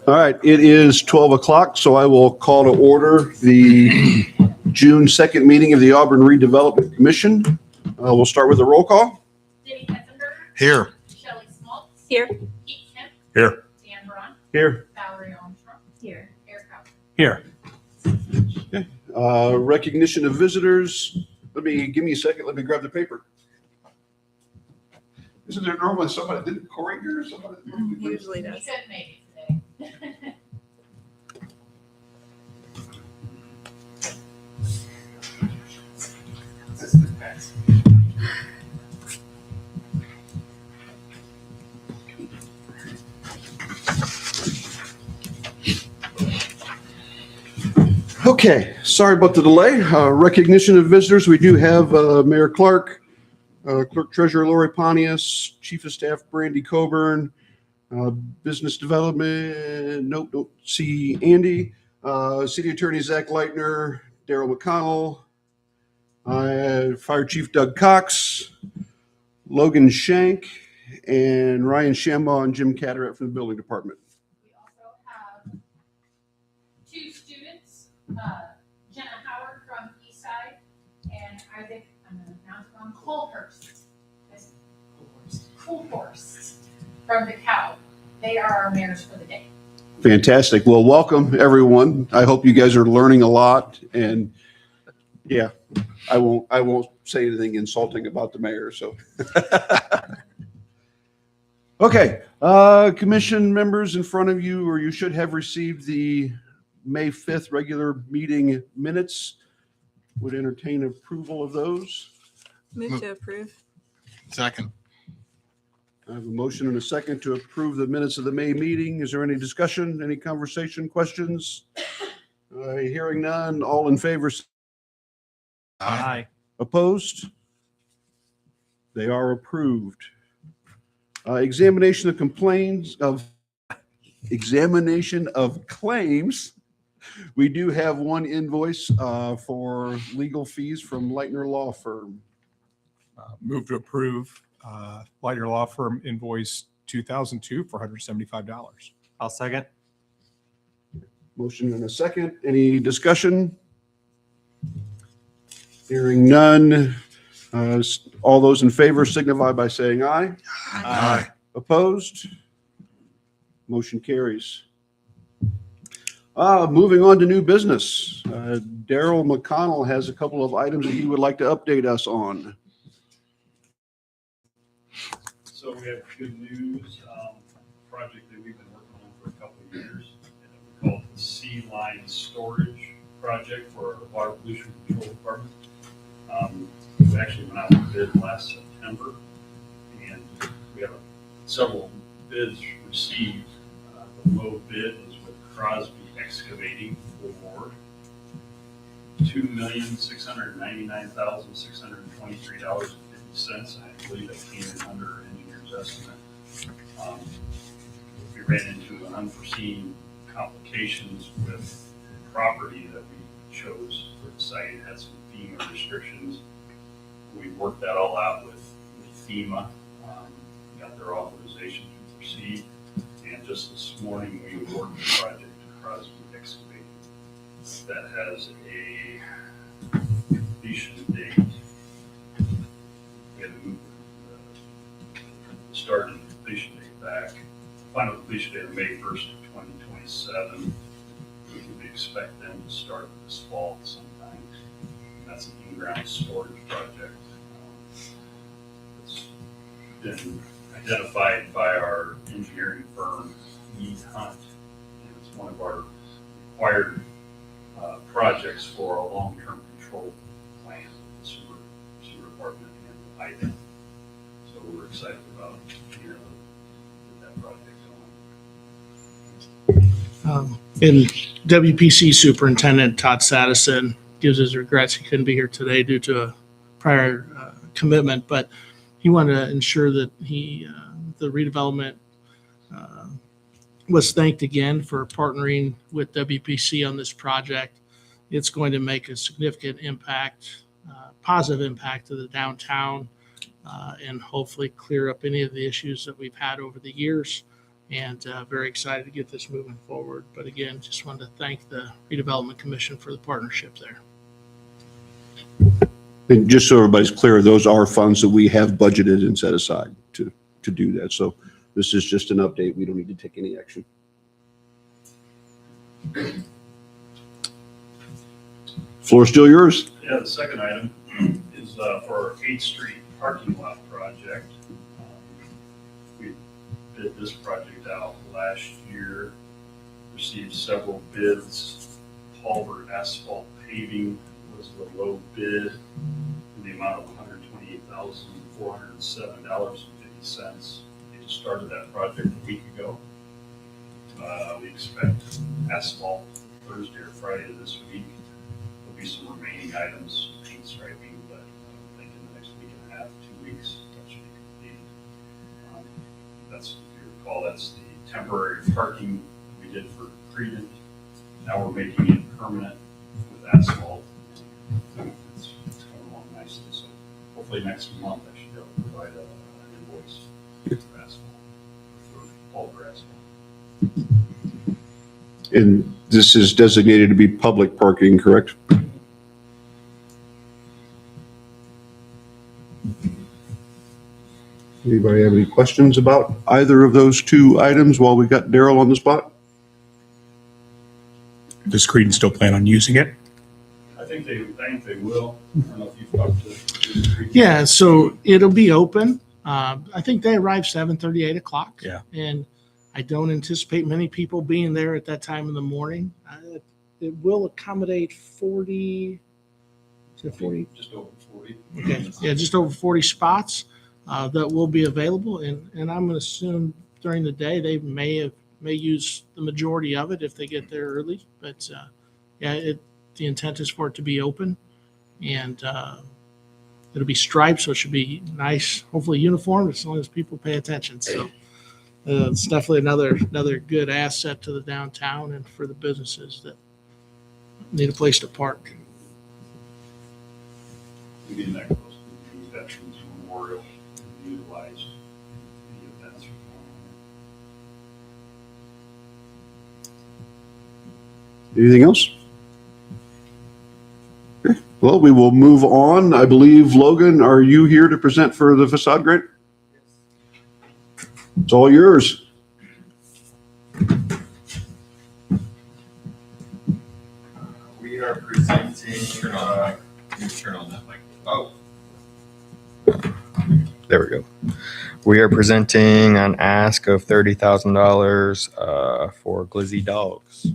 All right, it is 12 o'clock, so I will call to order the June 2nd meeting of the Auburn Redevelopment Commission. We'll start with a roll call. Denny Ketzenberg. Here. Shelley Schmaltz. Here. Keith Kemp. Here. Dan Braun. Here. Valerie Armstrong. Here. Eric Howard. Here. Recognition of visitors. Give me a second. Let me grab the paper. Isn't there normally somebody, didn't Corey here or somebody? Usually He does. couldn't make it today. Okay, sorry about the delay. Recognition of visitors. We do have Mayor Clark, Clerk Treasurer Lori Pontius, Chief of Staff Brandy Coburn, Business Development, nope, don't see Andy, City Attorney Zach Leitner, Daryl McConnell, Fire Chief Doug Cox, Logan Shank, and Ryan Shambaugh and Jim Cataract from the Building Department. We also have two students, Jenna Howard from Eastside and Isaac, I'm going to pronounce it wrong, Coolhorst from the Cow. They are our mayors for the day. Fantastic. Well, welcome everyone. I hope you guys are learning a lot, and yeah, I won't say anything insulting about the mayor. So, okay, commission members in front of you, or you should have received the May 5th regular meeting minutes. Would entertain approval of those. Move to approve. Second. I have a motion and a second to approve the minutes of the May meeting. Is there any discussion, any conversation, questions? Hearing none, all in favor? Aye. Opposed? They are approved. Examination of claims. We do have one invoice for legal fees from Leitner Law Firm. Move to approve Leitner Law Firm invoice 2002 for $175. I'll second. Motion and a second. Any discussion? Hearing none. All those in favor signify by saying aye. Aye. Opposed? Motion carries. Moving on to new business. Daryl McConnell has a couple of items that he would like to update us on. So we have good news, project that we've been working on for a couple of years, and we call it the Sea Line Storage Project for our Water Pollution Control Department. We actually went out to bid last September, and we have several bids received. The low bid was with Crosby Excavating for $2,699,623.50. I believe that came in under our engineer's estimate. We ran into an unforeseen complications with the property that we chose for the site. It had some FEMA restrictions. We worked that all out with FEMA, got their authorization to proceed. And just this morning, we awarded the project to Crosby Excavating. That has a completion date. We had to move the start and completion date back. Final completion date of May 1st of 2027. We can expect them to start this fall sometime. And that's an in-ground storage project. It's been identified by our engineering firm, Mead Hunt, and it's one of our required projects for a long-term control plan, the sewer department and IDEM. So we're excited about get that project going. And WPC Superintendent Todd Sadison gives his regrets he couldn't be here today due to a prior commitment, but he wanted to ensure that the redevelopment was thanked again for partnering with WPC on this project. It's going to make a significant impact, positive impact to the downtown, and hopefully clear up any of the issues that we've had over the years. and very excited to get this moving forward. But again, just wanted to thank the Redevelopment Commission for the partnership there. And just so everybody's clear, those are funds that we have budgeted and set aside to do that. So this is just an update. We don't need to take any action. Floor is still yours. Yeah, the second item is for our 8th Street parking lot project. We bid this project out last year, received several bids. Culvert asphalt paving was the low bid in the amount of $128,407.50. They just started that project a week ago. We expect asphalt Thursday or Friday of this week. There'll be some remaining items, paint striping, but I think in the next week and a half, 2 weeks, that should be completed. That's, if you recall, that's the temporary parking we did for Creedon. Now we're making it permanent with asphalt. It's coming along nicely, so hopefully next month I should be able to provide an invoice for asphalt, for Culver asphalt. And this is designated to be public parking, correct? Anybody have any questions about either of those two items while we got Daryl on the spot? Does Creedon still plan on using it? I think they will. I don't know if you've talked to. Yeah, so it'll be open. I think they arrive 7:30, 8 o'clock. Yeah. And I don't anticipate many people being there at that time in the morning. It will accommodate 40, is it 40? Just over 40. Okay, yeah, just over 40 spots that will be available. And I'm going to assume during the day, they may use the majority of it if they get there early. But yeah, the intent is for it to be open, and it'll be striped, so it should be nice, hopefully uniform, as long as people pay attention. So it's definitely another good asset to the downtown and for the businesses that need a place to park. We get that close to the Veterans Memorial utilized the events. Anything else? Okay. Well, we will move on. I believe, Logan, are you here to present for the facade grant? It's all yours. We are presenting, turn on that mic. Oh. There we go. We are presenting an ask of $30,000 for Glizzy Dogs.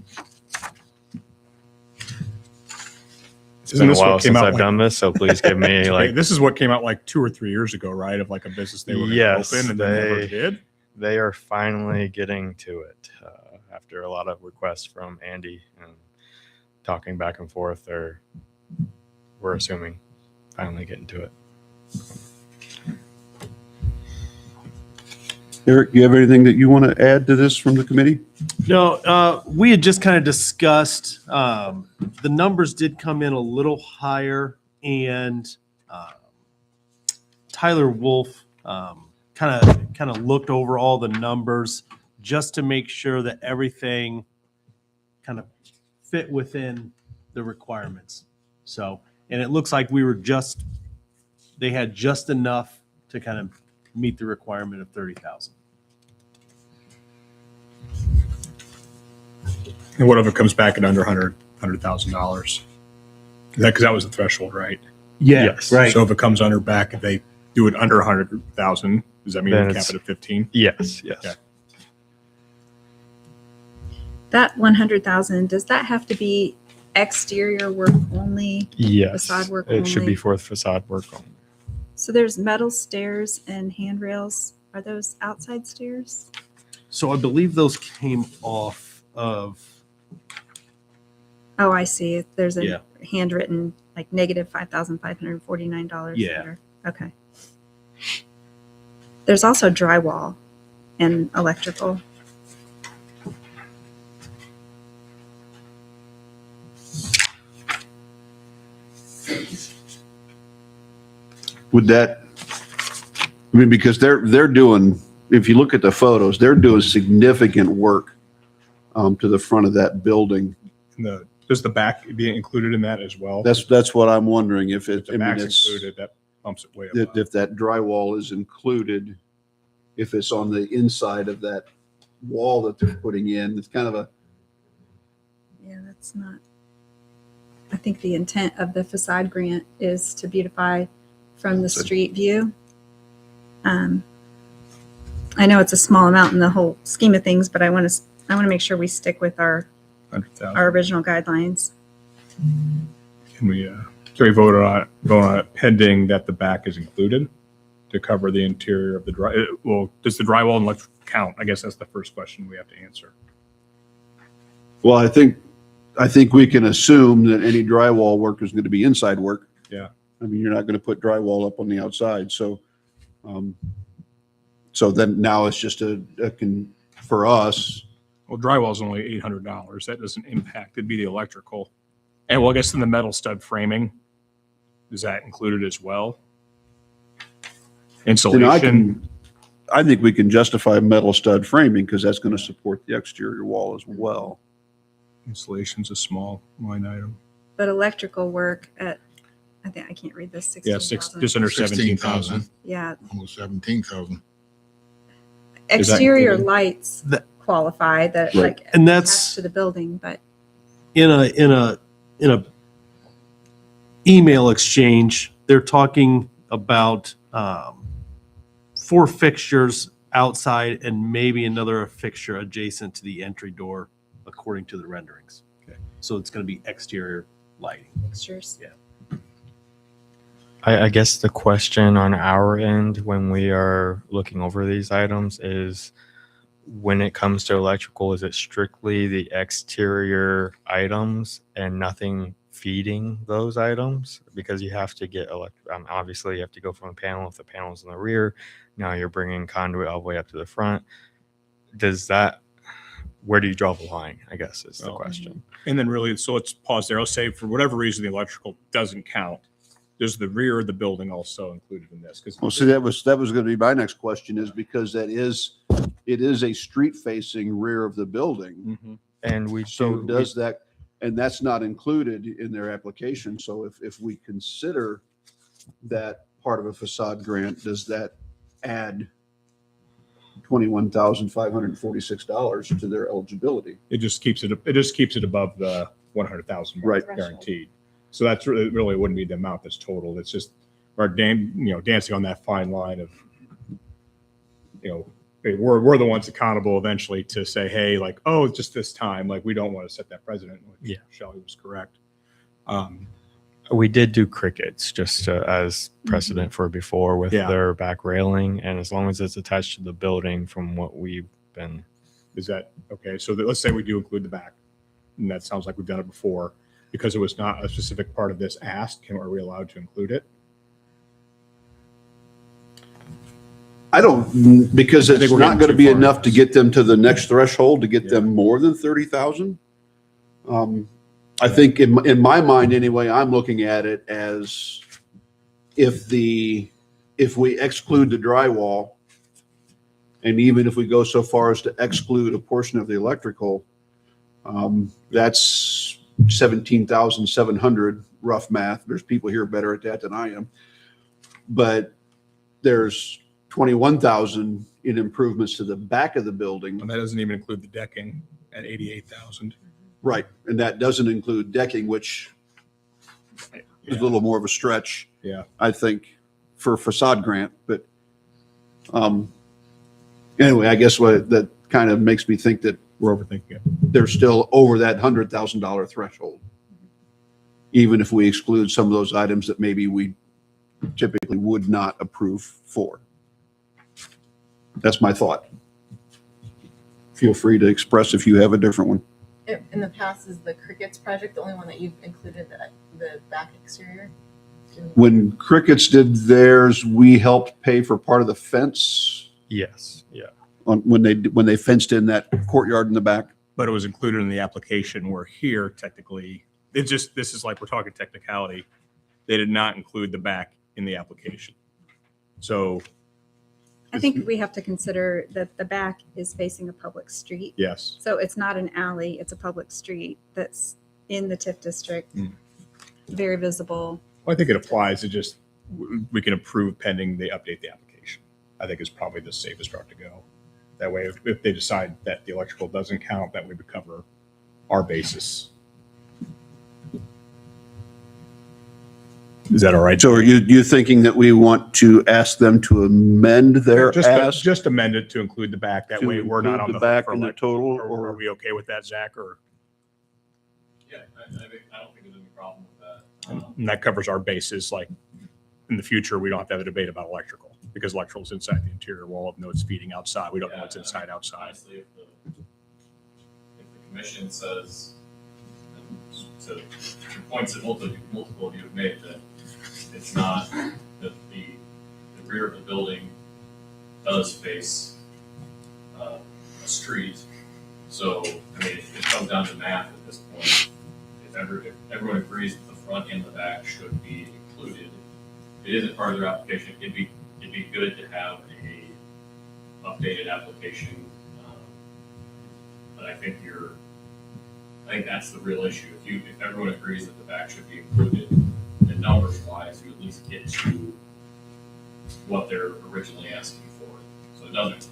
It's been a while since I've done this, so please give me like. This is what came out like 2 or 3 years ago, right? Of like a business they were going to open and they never did. They are finally getting to it after a lot of requests from Andy and talking back and forth. We're assuming finally getting to it. Eric, you have anything that you want to add to this from the committee? No, we had just kind of discussed, the numbers did come in a little higher, and Tyler Wolf kind of looked over all the numbers just to make sure that everything kind of fit within the requirements. So, and it looks like they had just enough to kind of meet the requirement of 30,000. And what if it comes back at under $100,000? Because that was the threshold, right? Yes, right. So if it comes under back, if they do it under 100,000, does that mean Then we cap it's- it at 15? Yes. Okay. That 100,000, does that have to be exterior work only? Yes. Facade work It should be only? for facade work only. So there's metal stairs and handrails. Are those outside stairs? So I believe those came off of, Oh, I see. There's a Yeah. handwritten like negative $5,549. Yeah. there. Okay. There's also drywall and electrical. Would that, I mean, because they're doing if you look at the photos, they're doing significant work to the front of that building. Does the back be included in that as well? That's what I'm wondering, if If it, the I mean, back's it's, included, that bumps it way up. if that drywall is included, if it's on the inside of that wall that they're putting in, it's kind of a, Yeah, that's not. I think the intent of the facade grant is to beautify from the street view. I know it's a small amount in the whole scheme of things, but I want to make sure we stick with our 100,000. original guidelines. Can we vote on it pending that the back is included to cover the interior of the well, does the drywall and electrical count? I guess that's the first question we have to answer. well, I think we can assume that any drywall work is going to be inside work. Yeah. I mean, you're not going to put drywall up on the outside. So, so then now it's just for us. Well, drywall is only $800. That doesn't impact. It'd be the electrical. And well, I guess in the metal stud framing, is that included as well? Insulation. I think we can justify metal stud framing because that's going to support the exterior wall as well. Insulation's a small line item. But electrical work at, I think, I can't read this, 16,000. Just under 17,000. Yeah, Almost 17,000. Is that exterior included? lights That- qualify that Right. like And attached that's to the building, but in a email exchange, they're talking about 4 fixtures outside and maybe another fixture adjacent to the entry door, according to the renderings. Okay. So it's going to be exterior lighting. fixtures. I guess the question on our end when we are looking over these items is, when it comes to electrical, is it strictly the exterior items and nothing feeding those items? Because you have to get obviously you have to go from a panel. If the panel's in the rear, now you're bringing conduit all the way up to the front. Where do you draw the line, I guess, is the question. And then really, so let's pause there. I'll say for whatever reason, the electrical doesn't count. Does the rear of the building also included in this? Well, see, that was going to be my next question, is because it is a street facing rear of the building. Mhm. And we So do, does that, and that's not included in their application. So if we consider that part of a facade grant, does that add $21,546 to their eligibility? It just keeps it above the 100,000 mark, Right. guaranteed. So that's really wouldn't be the amount that's total. It's just our dancing on that fine line of, hey, we're the ones accountable eventually to say, hey, like, oh, it's just this time. Like, we don't want to set that precedent. Which Yeah. Shelley was correct. we did do crickets just as precedent for before with Yeah. their back railing, and as long as it's attached to the building, from what we've been. Is that okay? So let's say we do include the back, and that sounds like we've done it before. Because it was not a specific part of this ask, are we allowed to include it? I don't, because I think it's we're not getting going to too be far enough in to this. get them to the next threshold, to get Yeah. them more than 30,000. I think in my mind anyway, I'm looking at it as if we exclude the drywall, and even if we go so far as to exclude a portion of the electrical, that's 17,700 rough math. There's people here better at that than I am. But there's 21,000 in improvements to the back of the building. And that doesn't even include the decking at 88,000. Right. And that doesn't include decking, which is a little more of a stretch, Yeah. I think, for a facade grant. But anyway, I guess that kind of makes me think that We're overthinking it. they're still over that $100,000 threshold, even if we exclude some of those items that maybe we typically would not approve for. That's my thought. Feel free to express if you have a different one. In the past, is the Crickets project the only one that you've included the back exterior? When Crickets did theirs, we helped pay for part of the fence Yes. Yeah. when they fenced in that courtyard in the back. But it was included in the application. Where here, technically, this is like we're talking technicality. They did not include the back in the application. So I think we have to consider that the back is facing a public street. Yes. So it's not an alley, it's a public street that's in the TIF district, very visible. Well, I think it applies to just, we can approve pending they update the application. I think is probably the safest route to go. That way, if they decide that the electrical doesn't count, that we would cover our basis. Is that all right? So are you thinking that we want to ask them to amend their ask? Just amend it to include the back. That to way we're not on include the hook back for in the elect- total, Are or we okay with that, Zach? Or Yeah, I don't think there's any problem with that. and that covers our bases. Like in the future, we don't have to have a debate about electrical because electrical is inside the interior wall. No, it's feeding outside. We don't know what's inside outside. Honestly, if the commission says, and to points that multiple of you have made, that it's not, that the rear of the building does face a street. So, I mean, it comes down to math at this point. If everyone agrees that the front and the back should be included, it isn't part of their application. It'd be good to have a updated application. But I think that's the real issue. If everyone agrees that the back should be included, then numbers wise, you at least get to what they're originally asking for. So it doesn't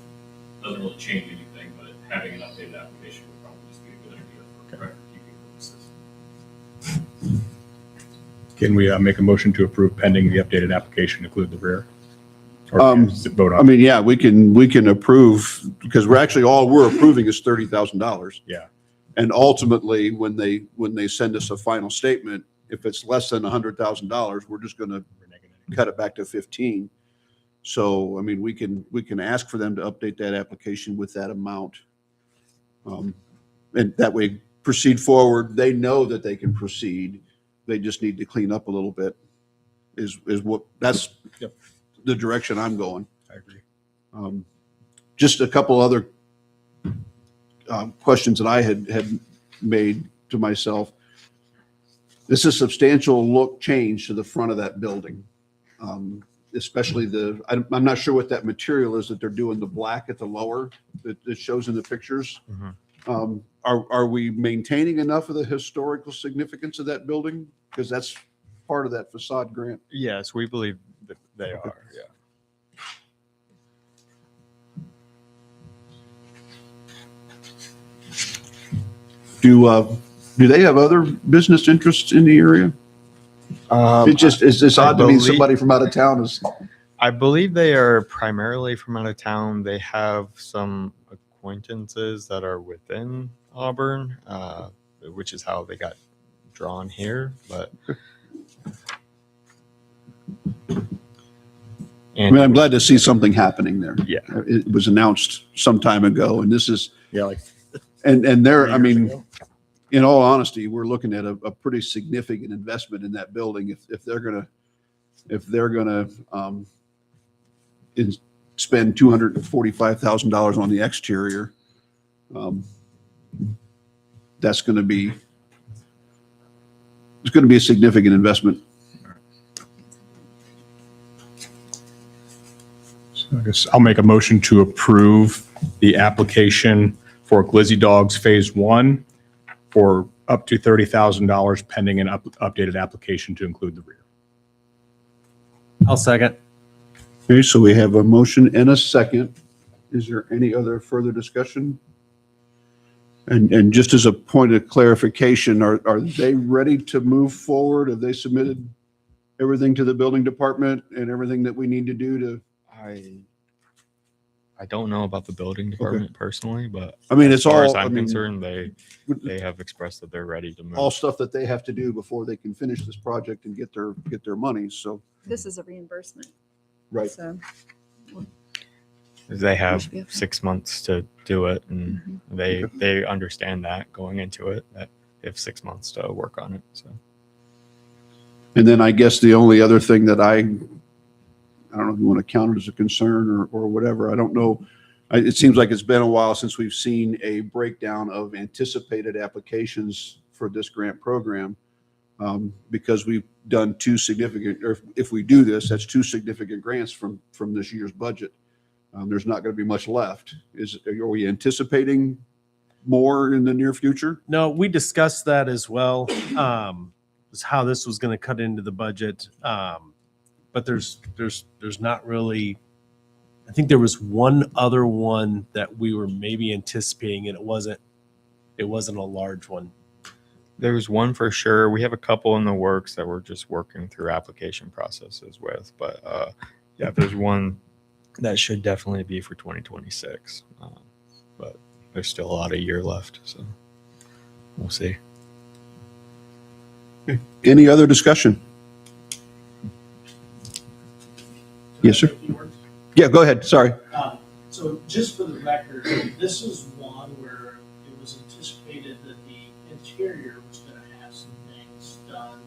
really change anything, but having an updated application would probably just be a good idea for record keeping purposes. Can we make a motion to approve pending the updated application, include the rear? Or just vote on? I mean, yeah, we can approve, because all we're approving is $30,000. Yeah. And ultimately, when they send us a final statement, if it's less than $100,000, we're just going to cut it back to 15. So, I mean, we can ask for them to update that application with that amount. And that way proceed forward. They know that they can proceed. They just need to clean up a little bit that's Yep. the direction I'm going. I agree. Just a couple other questions that I had made to myself. This is a substantial look change to the front of that building, especially I'm not sure what that material is that they're doing, the black at the lower that shows in the pictures. Are we maintaining enough of the historical significance of that building? Because that's part of that facade grant. Yes, we believe that they are. Yeah. Do they have other business interests in the area? It's odd to me somebody from out of town is. I believe they are primarily from out of town. They have some acquaintances that are within Auburn, which is how they got drawn here. But I mean, I'm glad to see something happening there. Yeah. It was announced some time ago, and this is, Yeah, like and there, 3 I years mean, ago. in all honesty, we're looking at a pretty significant investment in that building. If they're gonna spend $245,000 on the exterior, it's going to be a significant investment. So I guess I'll make a motion to approve the application for Glizzy Dogs Phase 1 for up to $30,000 pending an updated application to include the rear. I'll second. Okay, so we have a motion and a second. Is there any other further discussion? And just as a point of clarification, are they ready to move forward? Have they submitted everything to the building department and everything that we need to do to? I don't know about the building department personally, but I mean, as it's far as all, I I'm mean, concerned, they have expressed that they're ready to move. all stuff that they have to do before they can finish this project and get their money. So, This is a reimbursement. right. So They have should be okay. 6 months to do it, and they understand that going into it, that they have 6 months to work on it. So And then I guess the only other thing that I don't know if you want to count it as a concern or whatever. I don't know. It seems like it's been a while since we've seen a breakdown of anticipated applications for this grant program, because we've done two significant, or if we do this, that's two significant grants from this year's budget. there's not going to be much left. Are we anticipating more in the near future? No, we discussed that as well. Is how this was going to cut into the budget. But there's not really. I think there was one other one that we were maybe anticipating, and it wasn't a large one. There's one for sure. We have a couple in the works that we're just working through application processes with, but yeah, there's one that should definitely be for 2026. But there's still a lot of year left, so we'll see. Any other discussion? Yes, sir. Yeah, go ahead. Sorry. So just for the record, this is one where it was anticipated that the interior was going to have some things done.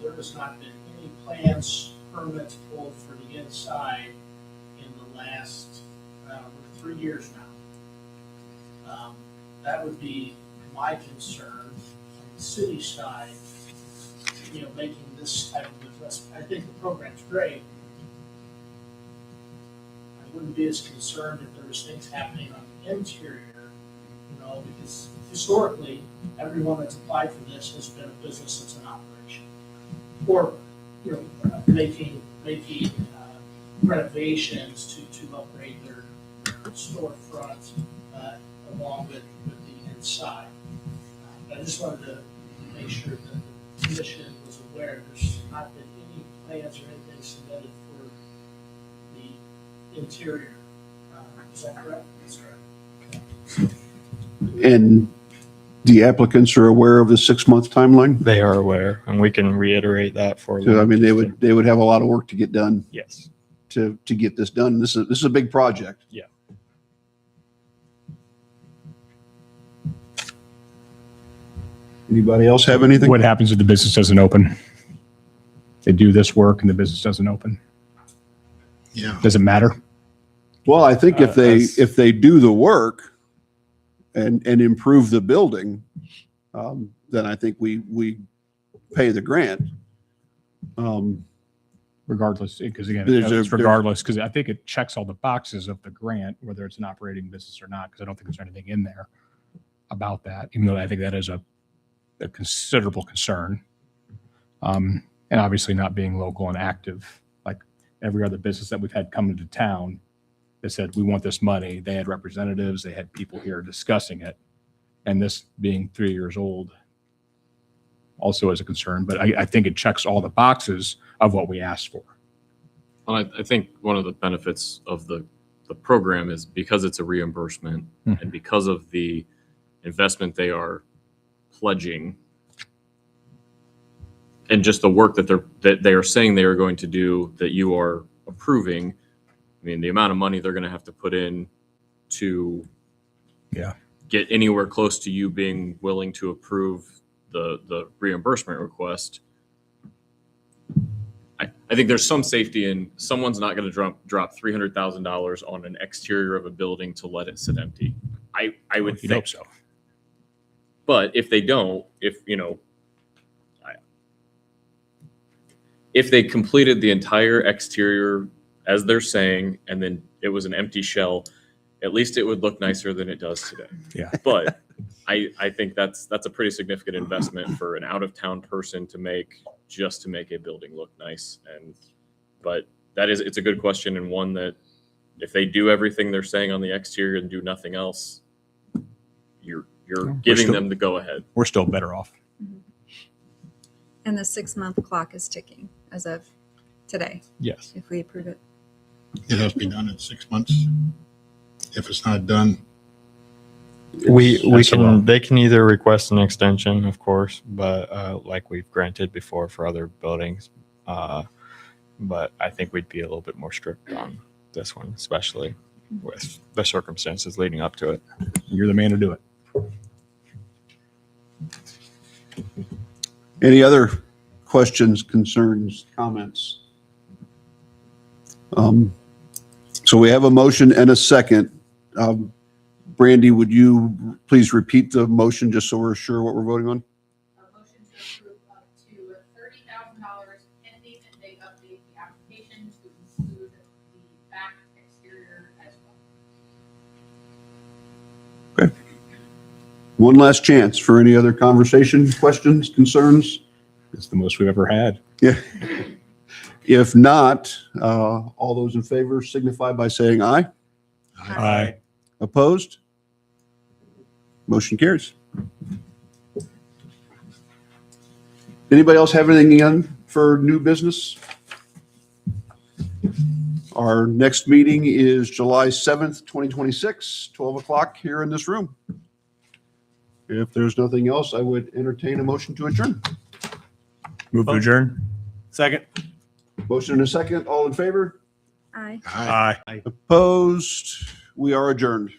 There has not been any plans, permits pulled for the inside in the last 3 years now. That would be my concern on the city side, making this type of investment. I think the program's great. I wouldn't be as concerned if there was things happening on the interior, because historically, everyone that's applied for this has been a business that's in operation. Or, making renovations to upgrade their storefront along with the inside. But I just wanted to make sure that the commission was aware there's not been any plans or anything submitted for the interior. Is that correct? That's correct. And the applicants are aware of the 6-month timeline? They are aware, and we can reiterate that for So, I them. mean, they would have a lot of work to get done Yes. to get this done. This is a big project. Yeah. Anybody else have anything? What happens if the business doesn't open? They do this work and the business doesn't open. Yeah. Does it matter? Well, I think if that's- they do the work and improve the building, then I think we pay the grant. Regardless, because again, There's it's a- regardless, because I think it checks all the boxes of the grant, whether it's an operating business or not, because I don't think there's anything in there about that, even though I think that is a considerable concern. And obviously not being local and active, like every other business that we've had come into town that said, we want this money. They had representatives, they had people here discussing it. And this being 3 years old also is a concern, but I think it checks all the boxes of what we asked for. Well, I think one of the benefits of the program is because it's a reimbursement Mhm. and because of the investment they are pledging and just the work that they are saying they are going to do that you are approving. I mean, the amount of money they're going to have to put in to get anywhere close to you being willing to approve the reimbursement request. I think there's some safety in someone's not going to drop $300,000 on an exterior of a building to let it sit empty. I would You'd think hope so. But if they don't, if they completed the entire exterior as they're saying, and then it was an empty shell, at least it would look nicer than it does today. Yeah. But I think that's a pretty significant investment for an out-of-town person to make just to make a building look nice. But it's a good question, and one that if they do everything they're saying on the exterior and do nothing else, you're giving them the go-ahead. We're still better off. And the 6-month clock is ticking as of today, Yes. if we approve it. It has to be done in 6 months. If it's not done, We That's can, they can either request an extension, of course, but like we've granted before for other buildings. But I think we'd be a little bit more strict on this one, especially with the circumstances leading up to it. You're the man to do it. Any other questions, concerns, comments? So we have a motion and a second. Brandy, would you please repeat the motion just so we're sure what we're voting on? A motion to approve up to $30,000 pending and they update the application to include the back exterior One last chance for any other conversation, questions, concerns? It's the most we've ever had. Yeah. If not, all those in favor signify by saying aye. Aye. Opposed? Motion carries. Anybody else have anything on for new business? Our next meeting is July 7th, 2026, 12 o'clock here in this room. If there's nothing else, I would entertain a motion to adjourn. Move to adjourn. Second. Motion and a second. All in favor? Aye. Aye. Aye. Opposed? We are adjourned.